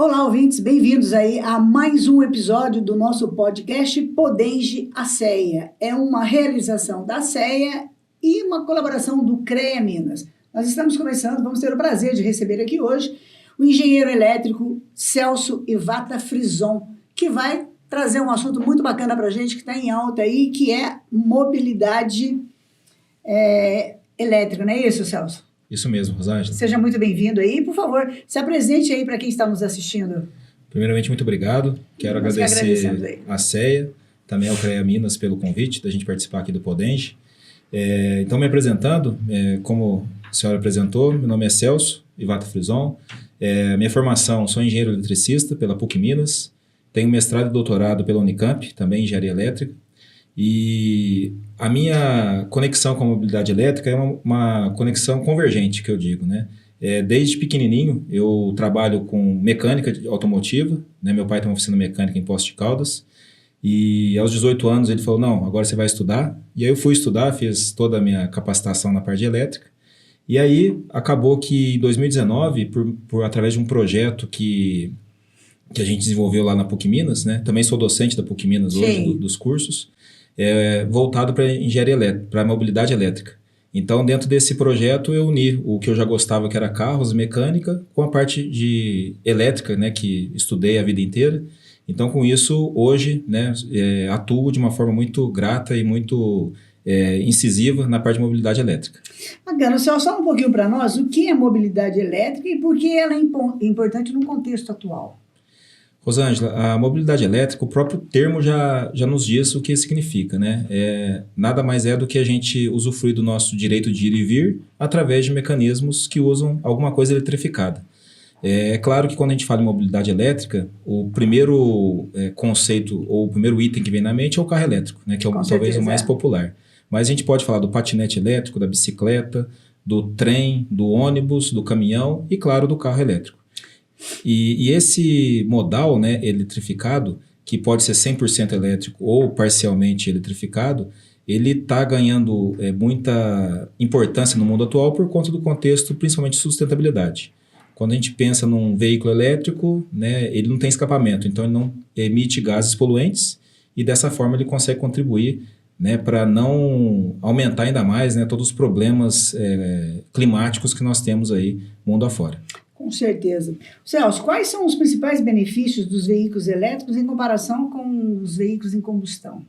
Olá, ouvintes, bem-vindos aí a mais um episódio do nosso podcast Podenge ACEA. É uma realização da ACEA e uma colaboração do CREA Minas. Nós estamos começando, vamos ter o prazer de receber aqui hoje o engenheiro elétrico Celso Ivata Frison, que vai trazer um assunto muito bacana para a gente, que está em alta aí, que é mobilidade elétrica, não é isso, Celso? Isso mesmo, Rosângela. Seja muito bem-vindo aí. Por favor, se apresente aí para quem está nos assistindo. Primeiramente, muito obrigado. Quero agradecer a CEA, também ao CREA Minas pelo convite da gente participar aqui do Podenge. Então, me apresentando, como a senhora apresentou, meu nome é Celso Ivata Frison. Minha formação, sou engenheiro eletricista pela PUC Minas. Tenho mestrado e doutorado pela Unicamp, também em engenharia elétrica. E a minha conexão com a mobilidade elétrica é uma conexão convergente, que eu digo, né? Desde pequenininho, eu trabalho com mecânica automotiva, né? Meu pai tem uma oficina mecânica em Poços de Caldas, e aos 18 anos ele falou, não, agora você vai estudar. E aí eu fui estudar, fiz toda a minha capacitação na parte de elétrica, e aí acabou que em 2019, através de um projeto que a gente desenvolveu lá na PUC Minas, né? Também sou docente da PUC Minas hoje, dos cursos, voltado para engenharia elétrica, para mobilidade elétrica. Então, dentro desse projeto, eu uni o que eu já gostava, que era carros, mecânica, com a parte de elétrica, né, que estudei a vida inteira. Então, com isso, hoje, né, atuo de uma forma muito grata e muito incisiva na parte de mobilidade elétrica. Bacana, só um pouquinho para nós, o que é mobilidade elétrica e por que ela é importante no contexto atual? Rosângela, a mobilidade elétrica, o próprio termo já nos diz o que significa, né? Nada mais é do que a gente usufruir do nosso direito de ir e vir através de mecanismos que usam alguma coisa eletrificada. É claro que quando a gente fala em mobilidade elétrica, o primeiro conceito ou o primeiro item que vem na mente é o carro elétrico, né? Que é talvez o mais popular. Mas a gente pode falar do patinete elétrico, da bicicleta, do trem, do ônibus, do caminhão e, claro, do carro elétrico. E esse modal, né, eletrificado, que pode ser 100% elétrico ou parcialmente eletrificado, ele está ganhando muita importância no mundo atual por conta do contexto, principalmente de sustentabilidade. Quando a gente pensa num veículo elétrico, né, ele não tem escapamento, então ele não emite gases poluentes e dessa forma ele consegue contribuir, né, para não aumentar ainda mais, né, todos os problemas climáticos que nós temos aí mundo afora. Com certeza. Celso, quais são os principais benefícios dos veículos elétricos em comparação com os veículos em combustão?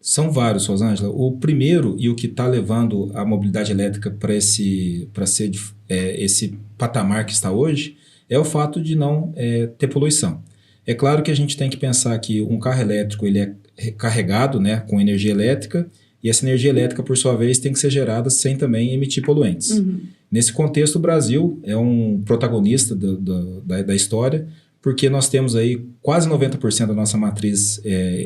São vários, Rosângela. O primeiro e o que está levando a mobilidade elétrica para ser esse patamar que está hoje é o fato de não ter poluição. É claro que a gente tem que pensar que um carro elétrico ele é carregado, né, com energia elétrica e essa energia elétrica, por sua vez, tem que ser gerada sem também emitir poluentes. Uhum. Nesse contexto, o Brasil é um protagonista da história, porque nós temos aí quase 90% da nossa matriz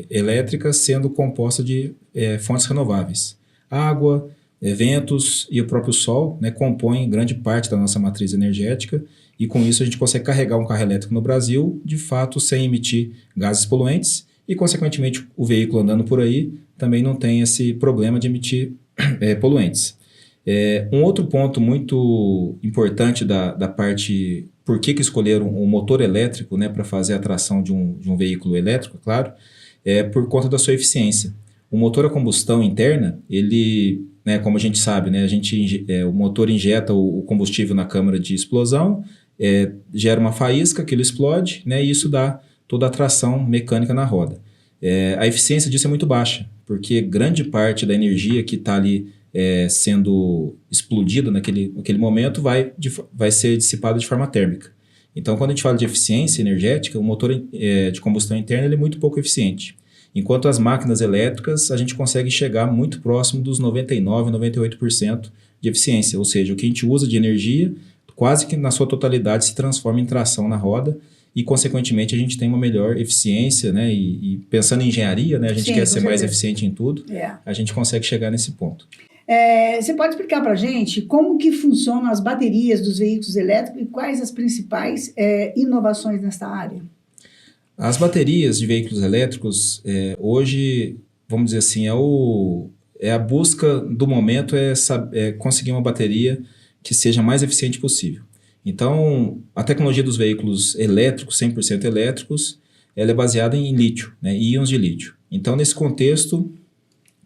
elétrica sendo composta de fontes renováveis. Água, ventos e o próprio sol, né, compõem grande parte da nossa matriz energética e com isso a gente consegue carregar um carro elétrico no Brasil, de fato, sem emitir gases poluentes e, consequentemente, o veículo andando por aí também não tem esse problema de emitir poluentes. Um outro ponto muito importante da parte, por que escolheram um motor elétrico, né, para fazer a tração de um veículo elétrico, claro, é por conta da sua eficiência. O motor a combustão interna, ele, né, como a gente sabe, né, o motor injeta o combustível na câmara de explosão, gera uma faísca, aquilo explode, né, e isso dá toda a tração mecânica na roda. A eficiência disso é muito baixa, porque grande parte da energia que está ali sendo explodida naquele momento vai ser dissipada de forma térmica. Então, quando a gente fala de eficiência energética, o motor de combustão interna ele é muito pouco eficiente. Enquanto as máquinas elétricas, a gente consegue chegar muito próximo dos 99%, 98% de eficiência. Ou seja, o que a gente usa de energia, quase que na sua totalidade se transforma em tração na roda e, consequentemente, a gente tem uma melhor eficiência, né? E pensando em engenharia, né? A gente quer ser mais eficiente em tudo, a gente consegue chegar nesse ponto. Você pode explicar para a gente como que funcionam as baterias dos veículos elétricos e quais as principais inovações nesta área? As baterias de veículos elétricos, hoje, vamos dizer assim, a busca do momento é conseguir uma bateria que seja mais eficiente possível. Então, a tecnologia dos veículos elétricos, 100% elétricos, ela é baseada em lítio, né, íons de lítio. Então, nesse contexto,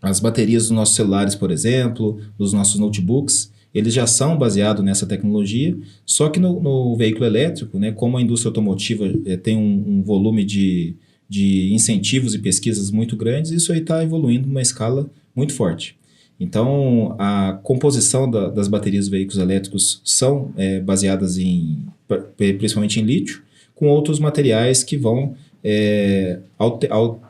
as baterias dos nossos celulares, por exemplo, dos nossos notebooks, eles já são baseados nessa tecnologia, só que no veículo elétrico, né, como a indústria automotiva tem um volume de incentivos e pesquisas muito grandes, isso aí está evoluindo numa escala muito forte. Então, a composição das baterias dos veículos elétricos são baseadas principalmente em lítio, com outros materiais que vão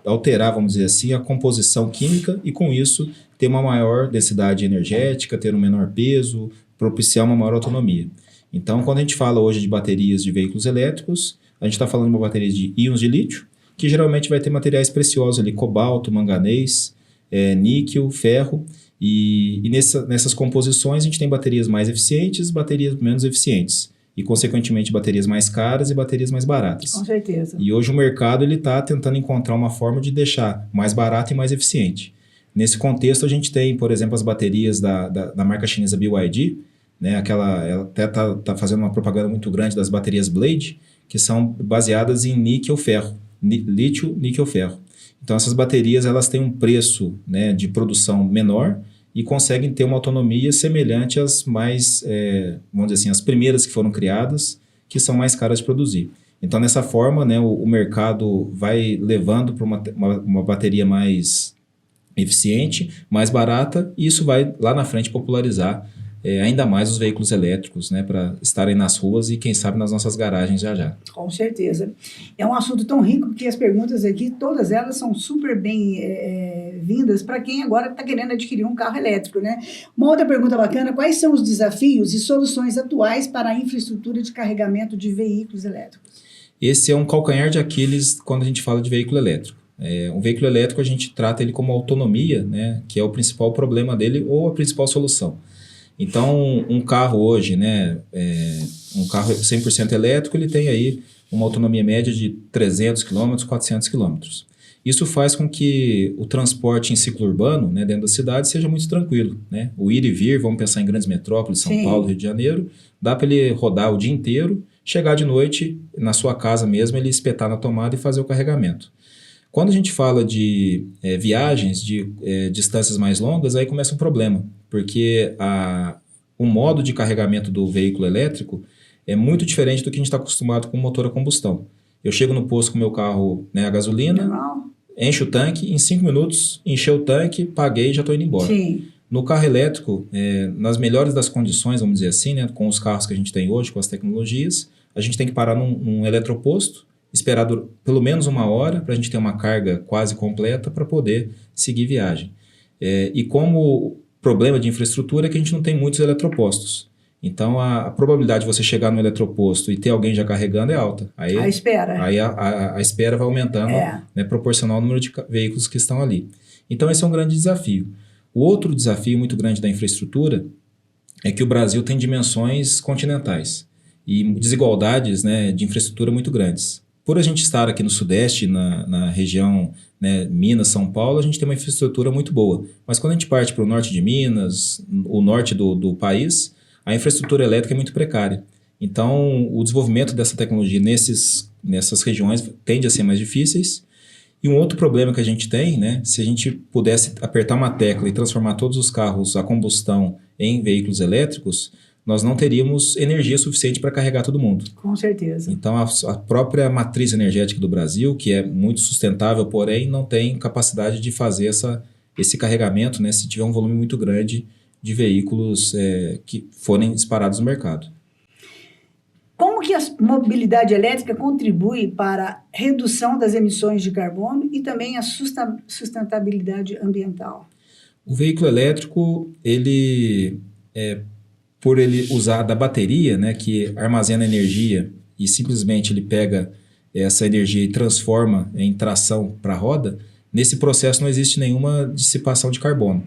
alterar, vamos dizer assim, a composição química e, com isso, ter uma maior densidade energética, ter um menor peso, propiciar uma maior autonomia. Então, quando a gente fala hoje de baterias de veículos elétricos, a gente está falando de uma bateria de íons de lítio, que geralmente vai ter materiais preciosos ali, cobalto, manganês, níquel, ferro, e nessas composições a gente tem baterias mais eficientes, baterias menos eficientes, e consequentemente baterias mais caras e baterias mais baratas. Com certeza. E hoje o mercado está tentando encontrar uma forma de deixar mais barato e mais eficiente. Nesse contexto a gente tem, por exemplo, as baterias da marca chinesa BYD, né, ela até está fazendo uma propaganda muito grande das baterias Blade, que são baseadas em níquel-ferro, lítio, níquel-ferro. Então essas baterias elas têm um preço, né, de produção menor e conseguem ter uma autonomia semelhante às mais, vamos dizer assim, as primeiras que foram criadas, que são mais caras de produzir. Então dessa forma, né, o mercado vai levando para uma bateria mais eficiente, mais barata, e isso vai lá na frente popularizar ainda mais os veículos elétricos, né, para estarem nas ruas e, quem sabe, nas nossas garagens já. Com certeza. É um assunto tão rico que as perguntas aqui, todas elas são super bem vindas para quem agora está querendo adquirir um carro elétrico, né? Uma outra pergunta bacana, quais são os desafios e soluções atuais para a infraestrutura de carregamento de veículos elétricos? Esse é um calcanhar de Aquiles quando a gente fala de veículo elétrico. Um veículo elétrico a gente trata ele como autonomia, né, que é o principal problema dele ou a principal solução. Então, um carro hoje, né, um carro 100% elétrico, ele tem aí uma autonomia média de 300 km, 400 km. Isso faz com que o transporte em ciclo urbano, né, dentro da cidade, seja muito tranquilo, né? O ir e vir, vamos pensar em grandes metrópoles, São Paulo, Rio de Janeiro, dá para ele rodar o dia inteiro, chegar de noite, na sua casa mesmo, ele espetar na tomada e fazer o carregamento. Quando a gente fala de viagens de distâncias mais longas, aí começa um problema, porque o modo de carregamento do veículo elétrico é muito diferente do que a gente está acostumado com o motor a combustão. Eu chego no posto com o meu carro, né, a gasolina, encho o tanque, em 5 minutos, encheu o tanque, paguei e já estou indo embora. Sim. No carro elétrico, nas melhores das condições, vamos dizer assim, né, com os carros que a gente tem hoje, com as tecnologias, a gente tem que parar num eletroposto, esperar pelo menos 1 hora para a gente ter uma carga quase completa para poder seguir viagem. E como problema de infraestrutura é que a gente não tem muitos eletropostos. Então, a probabilidade de você chegar no eletroposto e ter alguém já carregando é alta. Aí, a espera. Aí a espera vai aumentando, né, proporcional ao número de veículos que estão ali. Então, esse é um grande desafio. O outro desafio muito grande da infraestrutura é que o Brasil tem dimensões continentais e desigualdades, né, de infraestrutura muito grandes. Por a gente estar aqui no Sudeste, na região, né, Minas, São Paulo, a gente tem uma infraestrutura muito boa. Mas quando a gente parte para o norte de Minas, o norte do país, a infraestrutura elétrica é muito precária. Então, o desenvolvimento dessa tecnologia nessas regiões tende a ser mais difíceis. E um outro problema que a gente tem, né, se a gente pudesse apertar uma tecla e transformar todos os carros a combustão em veículos elétricos, nós não teríamos energia suficiente para carregar todo mundo. Com certeza. Então, a própria matriz energética do Brasil, que é muito sustentável, porém, não tem capacidade de fazer esse carregamento, né, se tiver um volume muito grande de veículos que forem disparados no mercado. Como que a mobilidade elétrica contribui para a redução das emissões de carbono e também a sustentabilidade ambiental? O veículo elétrico, por ele usar da bateria, né, que armazena energia e simplesmente ele pega essa energia e transforma em tração para a roda, nesse processo não existe nenhuma dissipação de carbono.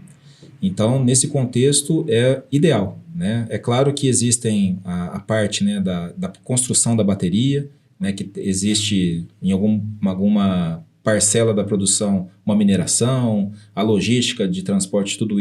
Então, nesse contexto, é ideal, né? É claro que existem a parte, né, da construção da bateria, né, que existe em alguma parcela da produção uma mineração, a logística de transporte, tudo